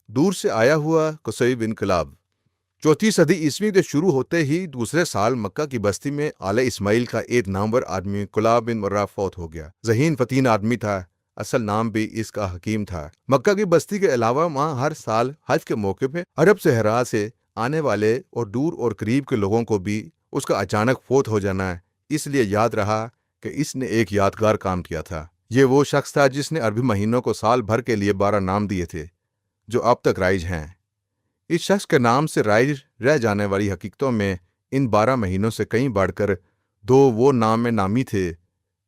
دور سے آیا ہوا قصیب انقلاب۔ چوتھی صدی عیسوی کے شروع ہوتے ہی دوسرے سال مکہ کی بستی میں آل اسماعیل کا ایک نامور آدمی کلاب بن مرہ فوت ہو گیا۔ ذہین فتین آدمی تھا، اصل نام بھی اس کا حکیم تھا۔ مکہ کی بستی کے علاوہ وہاں ہر سال حج کے موقع پہ عرب صحرا سے آنے والے اور دور اور قریب کے لوگوں کو بھی اس کا اچانک فوت ہو جانا اس لیے یاد رہا کہ اس نے ایک یادگار کام کیا تھا۔ یہ وہ شخص تھا جس نے عربی مہینوں کو سال بھر کے لیے 12 نام دیے تھے جو اب تک رائج ہیں۔ اس شخص کے نام سے رائج رہ جانے والی حقیقتوں میں ان 12 مہینوں سے کہیں بڑھ کر 2 وہ نام نامی تھے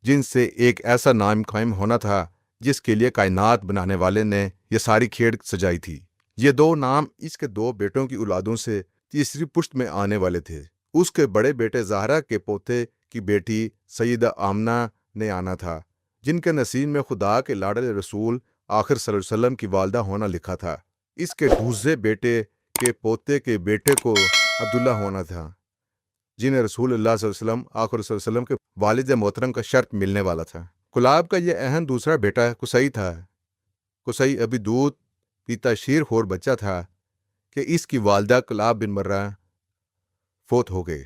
جن سے ایک ایسا نام قائم ہونا تھا جس کے لیے کائنات بنانے والے نے یہ ساری کھیڑ سجائی تھی۔ یہ 2 نام اس کے 2 بیٹوں کی اولادوں سے تیسری پشت میں آنے والے تھے۔ اس کے بڑے بیٹے زہرا کے پوتے کی بیٹی سیدہ آمنہ نے آنا تھا جن کے نصیب میں خدا کے لاڈلے رسول آخر صلی اللہ علیہ وسلم کی والدہ ہونا لکھا تھا۔ اس کے دوسرے بیٹے کے پوتے کے بیٹے کو عبداللہ ہونا تھا جنہیں رسول اللہ صلی اللہ علیہ وسلم آخر صلی اللہ علیہ وسلم کے والد محترم کا شرط ملنے والا تھا۔ کلاب کا یہ اہم دوسرا بیٹا قصی تھا۔ قصی ابھی دودھ پیتا شیر خور بچہ تھا کہ اس کی والدہ کلاب بن مرہ فوت ہو گئے۔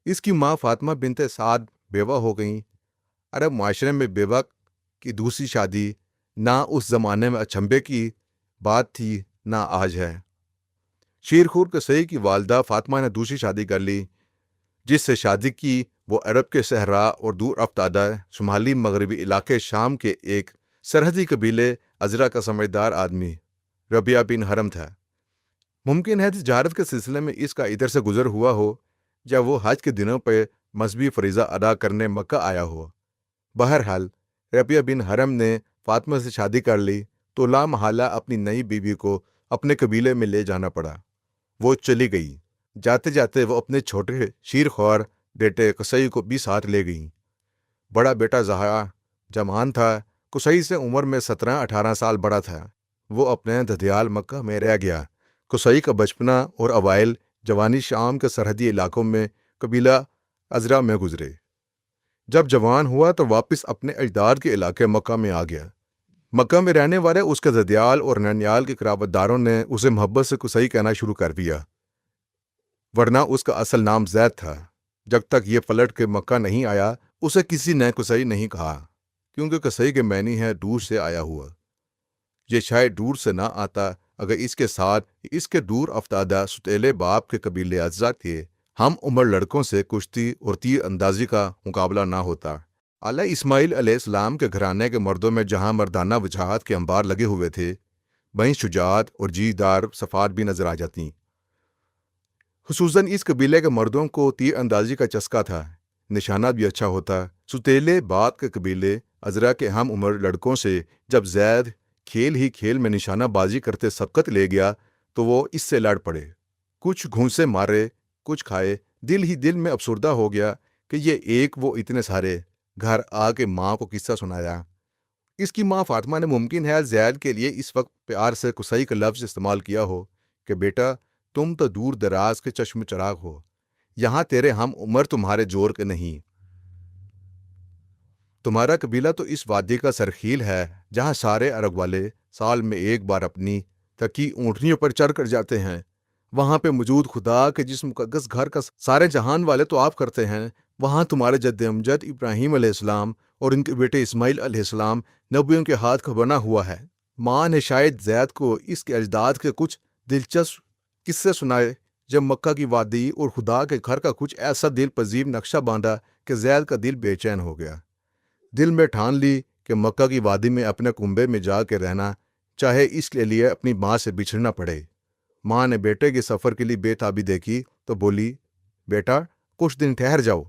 اس کی ماں فاطمہ بنت سعد بیوہ ہو گئیں۔ عرب معاشرے میں بیوہ کی دوسری شادی نہ اس زمانے میں اچنبے کی بات تھی نہ آج ہے۔ شیرخور قصی کی والدہ فاطمہ نے دوسری شادی کر لی، جس سے شادی کی وہ عرب کے صحرا اور دور افتادہ شمالی مغربی علاقے شام کے ایک سرحدی قبیلے ازرا کا سمجھدار آدمی ربیعہ بن حرم تھا۔ ممکن ہے تجارت کے سلسلے میں اس کا ادھر سے گزر ہوا ہو یا وہ حج کے دنوں پہ مذہبی فریضہ ادا کرنے مکہ آیا ہو۔ بہرحال ربیعہ بن حرم نے فاطمہ سے شادی کر لی تو لا محالہ اپنی نئی بیوی کو اپنے قبیلے میں لے جانا پڑا۔ وہ چلی گئی۔ جاتے جاتے وہ اپنے چھوٹے شیر خوار بیٹے قصی کو بھی ساتھ لے گئیں۔ بڑا بیٹا زہرا جوان تھا، قصی سے عمر میں 17-18 سال بڑا تھا۔ وہ اپنے ددیال مکہ میں رہ گیا۔ قصی کا بچپنا اور اوائل جوانی شام کے سرحدی علاقوں میں قبیلہ ازرا میں گزرے۔ جب جوان ہوا تو واپس اپنے اجداد کے علاقے مکہ میں آ گیا۔ مکہ میں رہنے والے اس کے ددیال اور ننیال کے قرابت داروں نے اسے محبت سے قصی کہنا شروع کر دیا، ورنہ اس کا اصل نام زید تھا۔ جب تک یہ پلٹ کے مکہ نہیں آیا اسے کسی نے قصی نہیں کہا، کیونکہ قصی کے معنی ہے دور سے آیا ہوا۔ یہ شاید دور سے نہ آتا اگر اس کے ساتھ اس کے دور افتادہ ستیلے باپ کے قبیلے اجزا کے ہم عمر لڑکوں سے کشتی اور تیر اندازی کا مقابلہ نہ ہوتا۔ اعلیٰ اسماعیل علیہ السلام کے گھرانے کے مردوں میں جہاں مردانہ وجاہت کے انبار لگے ہوئے تھے، وہیں شجاعت اور جی دار صفات بھی نظر آ جاتی۔ خصوصاً اس قبیلے کے مردوں کو تیر اندازی کا چسکا تھا، نشانہ بھی اچھا ہوتا۔ ستیلے باپ کے قبیلے ازرا کے ہم عمر لڑکوں سے جب زید کھیل ہی کھیل میں نشانہ بازی کرتے سبقت لے گیا تو وہ اس سے لڑ پڑے، کچھ گھونسے مارے، کچھ کھائے۔ دل ہی دل میں افسردہ ہو گیا کہ یہ ایک وہ اتنے سارے گھر آ کے ماں کو قصہ سنایا۔ اس کی ماں فاطمہ نے ممکن ہے زید کے لیے اس وقت پیار سے قصی کا لفظ استعمال کیا ہو کہ بیٹا تم تو دور دراز کے چشم چراغ ہو، یہاں تیرے ہم عمر تمہارے جور کے نہیں۔ تمہارا قبیلہ تو اس وادی کا سرخیل ہے جہاں سارے عرب والے سال میں ایک بار اپنی تکی اونٹنیوں پر چڑھ کر جاتے ہیں۔ وہاں پہ موجود خدا کے جس مقدس گھر کا سارے جہان والے تو آپ کرتے ہیں، وہاں تمہارے جد امجد ابراہیم علیہ السلام اور ان کے بیٹے اسماعیل علیہ السلام نبیوں کے ہاتھ کا بنا ہوا ہے۔ ماں نے شاید زید کو اس کے اجداد کے کچھ دلچسپ قصے سنائے جب مکہ کی وادی اور خدا کے گھر کا کچھ ایسا دل پذیر نقشہ باندھا کہ زید کا دل بے چین ہو گیا۔ دل میں ٹھان لی کہ مکہ کی وادی میں اپنے کنبے میں جا کے رہنا، چاہے اس کے لیے اپنی ماں سے بچھڑنا پڑے۔ ماں نے بیٹے کے سفر کے لیے بے تابی دیکھی تو بولی، بیٹا کچھ دن ٹھہر جاؤ،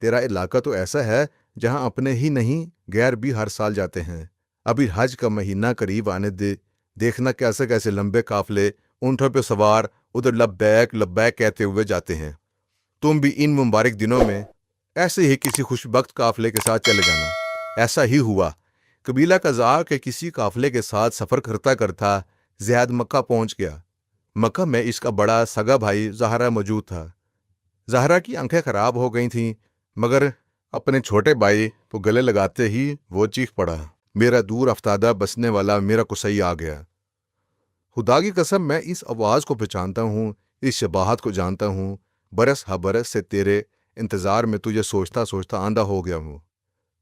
تیرا علاقہ تو ایسا ہے جہاں اپنے ہی نہیں غیر بھی ہر سال جاتے ہیں۔ ابھی حج کا مہینہ قریب آنے دے، دیکھنا کیسے کیسے لمبے قافلے اونٹوں پہ سوار ادھر لبیک لبیک کہتے ہوئے جاتے ہیں۔ تم بھی ان مبارک دنوں میں ایسے ہی کسی خوشبخت قافلے کے ساتھ چلے جانا۔ ایسا ہی ہوا۔ قبیلہ قزاع کے کسی قافلے کے ساتھ سفر کرتا کرتا زید مکہ پہنچ گیا۔ مکہ میں اس کا بڑا سگا بھائی زہرا موجود تھا۔ زہرا کی آنکھیں خراب ہو گئی تھیں، مگر اپنے چھوٹے بھائی کو گلے لگاتے ہی وہ چیخ پڑا، میرا دور افتادہ بسنے والا میرا قصی آ گیا۔ خدا کی قسم میں اس آواز کو پہچانتا ہوں، اس شباہت کو جانتا ہوں، برس ہا برس سے تیرے انتظار میں تجھے سوچتا سوچتا آندھا ہو گیا ہوں۔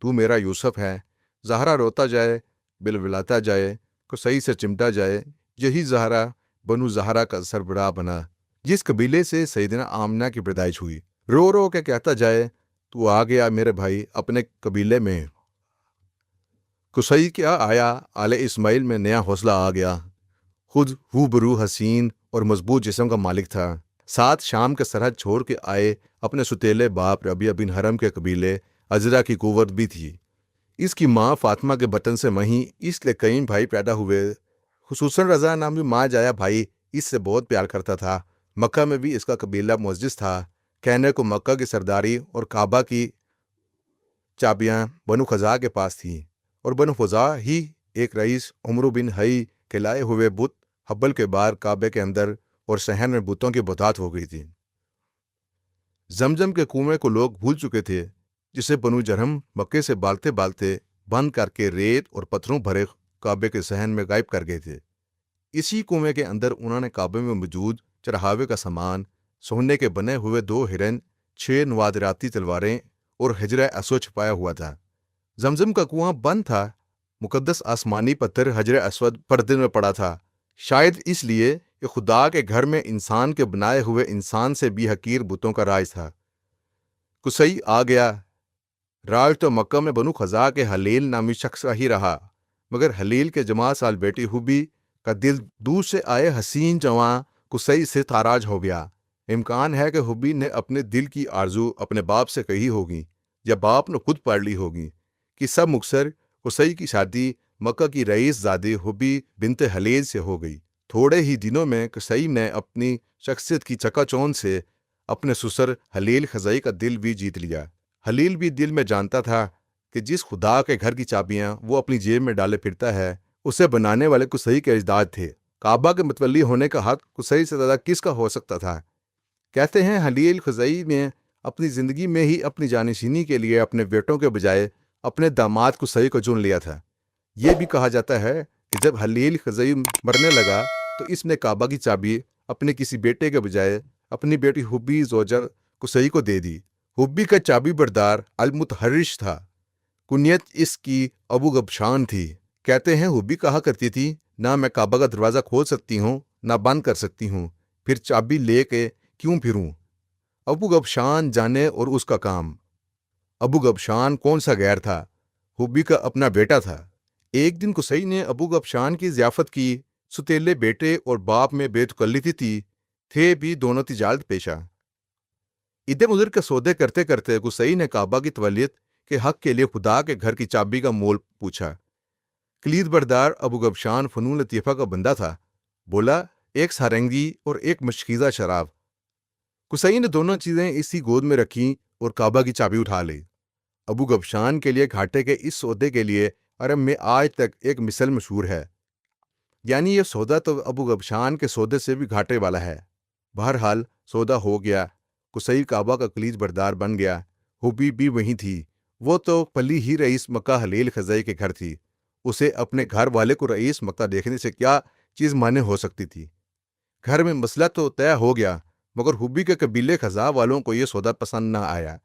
تو میرا یوسف ہے، زہرا روتا جائے، بلبلاتا جائے، قصی سے چمٹا جائے، یہی زہرا بنو زہرا کا سربراہ بنا، جس قبیلے سے سیدنا آمنہ کی پیدائش ہوئی۔ رو رو کے کہتا جائے، تو آ گیا میرے بھائی اپنے قبیلے میں۔ قصی کیا آیا، آل اسماعیل میں نیا حوصلہ آ گیا۔ خود ہو برو حسین اور مضبوط جسم کا مالک تھا۔ ساتھ شام کے سرحد چھوڑ کے آئے اپنے ستیلے باپ ربیعہ بن حرم کے قبیلے عزرا کی قوت بھی تھی۔ اس کی ماں فاطمہ کے بطن سے وہیں اس لیے کئی بھائی پیدا ہوئے، خصوصاً رضا نامی ماں جایا بھائی اس سے بہت پیار کرتا تھا۔ مکہ میں بھی اس کا قبیلہ معزز تھا۔ کہنے کو مکہ کی سرداری اور کعبہ کی چابیاں بنو خزاع کے پاس تھیں، اور بنو خزاع ہی ایک رئیس عمرو بن حی کے لائے ہوئے بت حبل کے بار کعبے کے اندر اور صحن میں بتوں کی بتات ہو گئی تھی۔ زمزم کے کنویں کو لوگ بھول چکے تھے، جسے بنو جرہم مکے سے بالتے بالتے بند کر کے ریت اور پتھروں بھرے کعبے کے صحن میں غائب کر گئے تھے۔ اسی کنویں کے اندر انہوں نے کعبے میں موجود چڑھاوے کا سامان، سونے کے بنے ہوئے 2 ہرن، 6 نوادراتی تلواریں اور حجرہ اسود چھپایا ہوا تھا۔ زمزم کا کنواں بند تھا، مقدس آسمانی پتھر حجر اسود پردے میں پڑا تھا، شاید اس لیے کہ خدا کے گھر میں انسان کے بنائے ہوئے انسان سے بھی حقیر بتوں کا راج تھا۔ قصی آ گیا۔ راج تو مکہ میں بنو خزاع کے حلیل نامی شخص کا ہی رہا، مگر حلیل کے جماع سال بیٹی حبی کا دل دور سے آئے حسین جواں قصی سے تاراج ہو گیا۔ امکان ہے کہ حبی نے اپنے دل کی آرزو اپنے باپ سے کہی ہوگی، یا باپ نے خود پڑھ لی ہوگی کہ سب مکثر قصی کی شادی مکہ کی رئیس زادی حبی بنت حلیل سے ہو گئی۔ تھوڑے ہی دنوں میں قصی نے اپنی شخصیت کی چکا چوند سے اپنے سسر حلیل خزاعی کا دل بھی جیت لیا۔ حلیل بھی دل میں جانتا تھا کہ جس خدا کے گھر کی چابیاں وہ اپنی جیب میں ڈالے پھرتا ہے، اسے بنانے والے قصی کے اجداد تھے۔ کعبہ کے متولی ہونے کا حق قصی سے زیادہ کس کا ہو سکتا تھا؟ کہتے ہیں حلیل خزاعی نے اپنی زندگی میں ہی اپنی جانشینی کے لیے اپنے بیٹوں کے بجائے اپنے داماد قصی کو چن لیا تھا۔ یہ بھی کہا جاتا ہے کہ جب حلیل خزاعی مرنے لگا تو اس نے کعبہ کی چابی اپنے کسی بیٹے کے بجائے اپنی بیٹی حبی زوجہ قصی کو دے دی۔ حبی کا چابی بردار المتحرش تھا، کنیت اس کی ابو غبشان تھی۔ کہتے ہیں حبی کہا کرتی تھی، نہ میں کعبہ کا دروازہ کھول سکتی ہوں نہ بند کر سکتی ہوں، پھر چابی لے کے کیوں پھروں؟ ابو غبشان جانے اور اس کا کام۔ ابو غبشان کون سا غیر تھا؟ حبی کا اپنا بیٹا تھا۔ ایک دن قصی نے ابو غبشان کی ضیافت کی۔ ستیلے بیٹے اور باپ میں بے تکلفی تھی، تھے بھی دونوں تجارت پیشہ۔ ادھر ادھر کے سودے کرتے کرتے قصی نے کعبہ کی تولیت کے حق کے لیے خدا کے گھر کی چابی کا مول پوچھا۔ کلید بردار ابو غبشان فنون لطیفہ کا بندہ تھا، بولا، ایک سارنگی اور ایک مشکیزہ شراب۔ قصی نے دونوں چیزیں اسی گود میں رکھیں اور کعبہ کی چابی اٹھا لی۔ ابو غبشان کے لیے گھاٹے کے اس سودے کے لیے عرب میں آج تک ایک مثل مشہور ہے، یعنی یہ سودا تو ابو غبشان کے سودے سے بھی گھاٹے والا ہے۔ بہرحال سودا ہو گیا، قصی کعبہ کا کلید بردار بن گیا۔ حبی بھی وہیں تھی، وہ تو پلی ہی رئیس مکہ حلیل خزاعی کے گھر تھی، اسے اپنے گھر والے کو رئیس مکہ دیکھنے سے کیا چیز مانے ہو سکتی تھی؟ گھر میں مسئلہ تو طے ہو گیا، مگر حبی کے قبیلے خزاع والوں کو یہ سودا پسند نہ آیا۔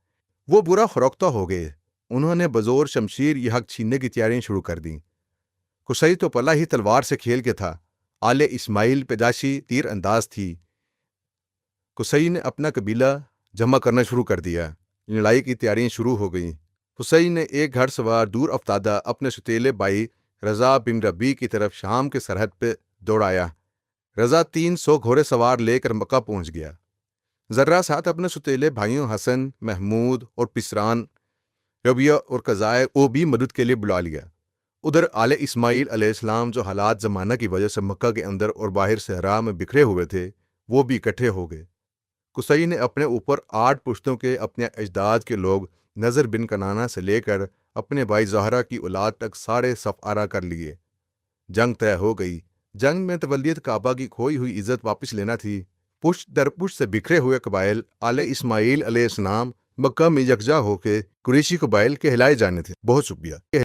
وہ برا فروختہ ہو گئے، انہوں نے بزور شمشیر یہ حق چھیننے کی تیاریاں شروع کر دیں۔ قصی تو پلا ہی تلوار سے کھیل کے تھا، آل اسماعیل پیدائشی تیر انداز تھی۔ قصی نے اپنا قبیلہ جمع کرنا شروع کر دیا، لڑائی کی تیاریاں شروع ہو گئیں۔ قصی نے ایک گھڑ سوار دور افتادہ اپنے ستیلے بھائی رضا بن ربیع کی طرف شام کے سرحد پہ دوڑایا۔ رضا 300 گھوڑے سوار لے کر مکہ پہنچ گیا۔ ذرہ ساتھ اپنے ستیلے بھائیوں حسن، محمود اور پسران، ربیعہ اور قزائے کو بھی مدد کے لیے بلا لیا۔ ادھر آل اسماعیل علیہ السلام جو حالات زمانہ کی وجہ سے مکہ کے اندر اور باہر صحرا میں بکھرے ہوئے تھے، وہ بھی اکٹھے ہو گئے۔ قصی نے اپنے اوپر 8 پشتوں کے اپنے اجداد کے لوگ نظر بن کنانہ سے لے کر اپنے بھائی زہرہ کی اولاد تک سارے صف آرا کر لیے۔ جنگ طے ہو گئی۔ جنگ میں تولیت کعبہ کی کھوئی ہوئی عزت واپس لینا تھی۔ پشت در پشت سے بکھرے ہوئے قبائل آل اسماعیل علیہ السلام مکہ میں یکجا ہو کے قریشی قبائل کہلائے جانے تھے۔ بہت شکریہ۔